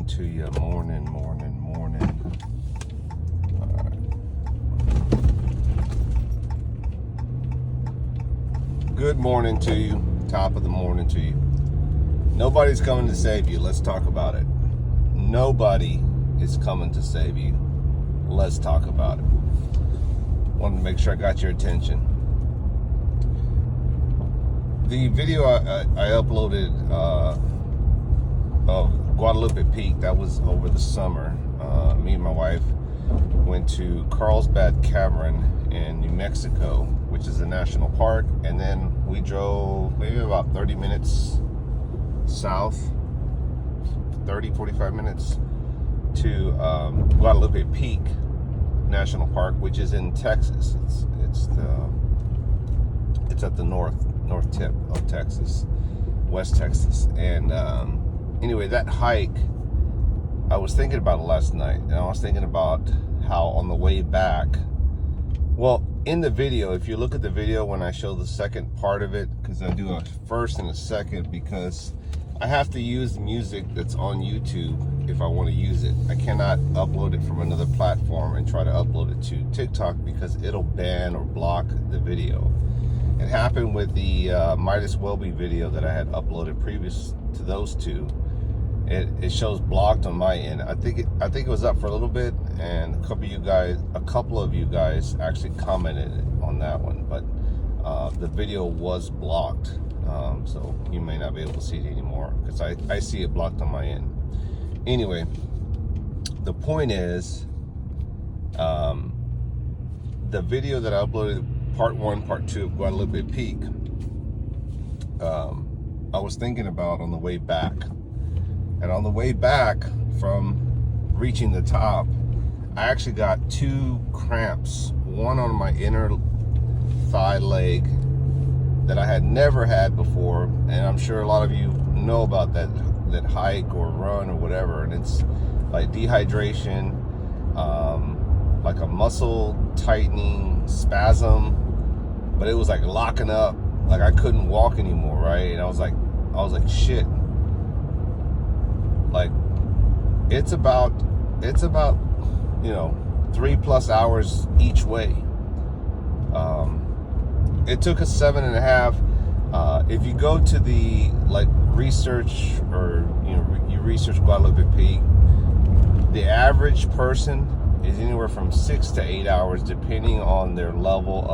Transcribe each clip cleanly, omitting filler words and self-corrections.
morning to you. Morning. All right. Good morning to you. Top of the morning to you. Nobody's coming to save you. Let's talk about it. Nobody is coming to save you. Let's talk about it. Wanted to make sure I got your attention. The video I uploaded of Guadalupe Peak, that was over the summer. Me and my wife went to Carlsbad Cavern in New Mexico, which is a national park, and then we drove maybe about 30 minutes south, 45 minutes to Guadalupe Peak National Park, which is in Texas. It's at the north tip of Texas, West Texas. And anyway, that hike, I was thinking about it last night, and I was thinking about how on the way back, well, in the video, if you look at the video when I show the second part of it, because I do a first and a second, because I have to use music that's on YouTube if I want to use it. I cannot upload it from another platform and try to upload it to TikTok because it'll ban or block the video. It happened with the Midas Welby video that I had uploaded previous to those two. It shows blocked on my end. I think it was up for a little bit, and a couple of you guys actually commented on that one, but the video was blocked, so you may not be able to see it anymore because I see it blocked on my end. Anyway, the point is, the video that I uploaded, part 1, part 2 of Guadalupe Peak, I was thinking about on the way back. And on the way back from reaching the top, I actually got 2 cramps, one on my inner thigh leg that I had never had before, and I'm sure a lot of you know about that hike or run or whatever, and it's like dehydration, like a muscle tightening spasm, but it was like locking up, like I couldn't walk anymore, right? And I was like shit. Like it's about 3+ hours each way. It took us 7.5. If you go to the research, or you research Guadalupe Peak, the average person is anywhere from 6 to 8 hours, depending on their level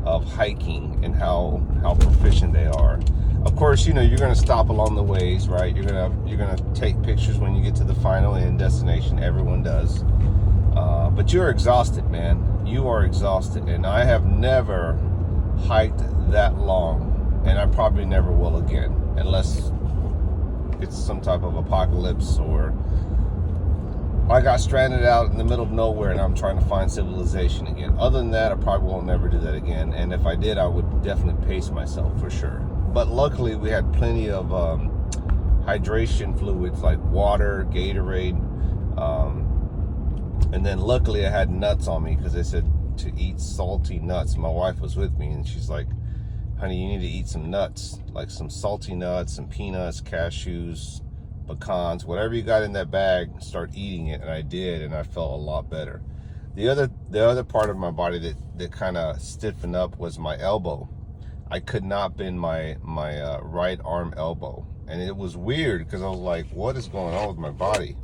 of hiking and how proficient they are. Of course, you're going to stop along the ways, right? You're going to take pictures when you get to the final end destination. Everyone does. But you're exhausted, man. You are exhausted. And I have never hiked that long, and I probably never will again, unless it's some type of apocalypse, or I got stranded out in the middle of nowhere and I'm trying to find civilization again. Other than that, I probably will never do that again. And if I did, I would definitely pace myself for sure. But luckily, we had plenty of hydration fluids like water, Gatorade, and then luckily I had nuts on me because they said to eat salty nuts. My wife was with me, and she's like, honey, you need to eat some nuts, like some salty nuts, some peanuts, cashews, pecans, whatever you got in that bag, start eating it. And I did, and I felt a lot better. The other part of my body that kind of stiffened up was my elbow. I could not bend my right arm elbow, and it was weird because I was like, what is going on with my body?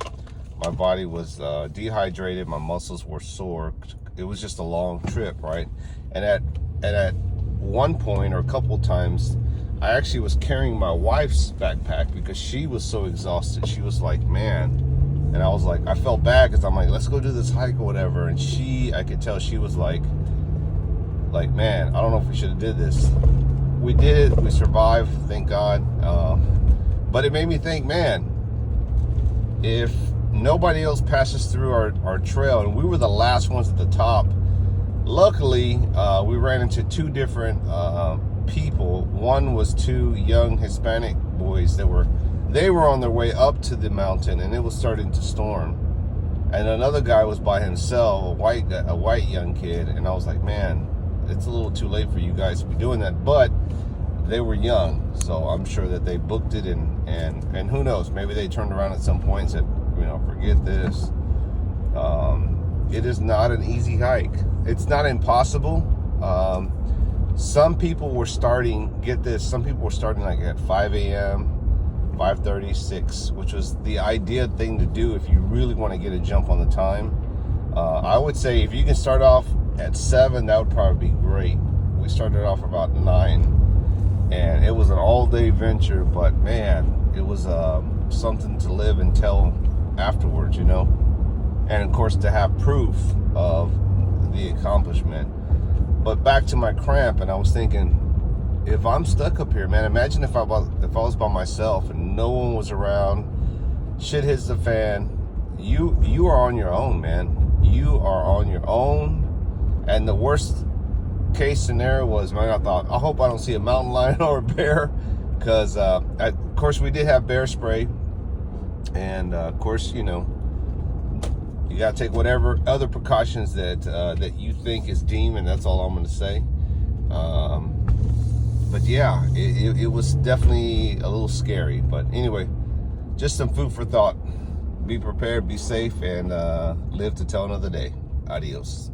My body was dehydrated, my muscles were sore. It was just a long trip, right? And at one point, or a couple times, I actually was carrying my wife's backpack because she was so exhausted. She was like, man, and I was like, I felt bad because I'm like, let's go do this hike or whatever. And I could tell she was like, man, I don't know if we should have did this. We did it. We survived, thank God. But it made me think, man, if nobody else passes through our trail, and we were the last ones at the top, luckily we ran into 2 different people. One was 2 young Hispanic boys they were on their way up to the mountain, and it was starting to storm. And another guy was by himself, a white young kid, and I was like, man, it's a little too late for you guys to be doing that. But they were young, so I'm sure that they booked it, and who knows, maybe they turned around at some point and said, you know, forget this. It is not an easy hike. It's not impossible. Some people were starting, get this, some people were starting like at 5 a.m., 5:30, 6, which was the ideal thing to do if you really want to get a jump on the time. I would say if you can start off at 7, that would probably be great. We started off about 9, and it was an all-day venture, but man, it was something to live and tell afterwards, you know? And of course, to have proof of the accomplishment. But back to my cramp, and I was thinking, if I'm stuck up here, man, imagine if I was by myself and no one was around, shit hits the fan, you are on your own, man. You are on your own. And the worst case scenario was, man, I thought, I hope I don't see a mountain lion or a bear, because of course we did have bear spray, and of course, you know, you got to take whatever other precautions that you think is deemed, and that's all I'm going to say. But yeah, it was definitely a little scary. But anyway, just some food for thought. Be prepared, be safe, and live to tell another day. Adios.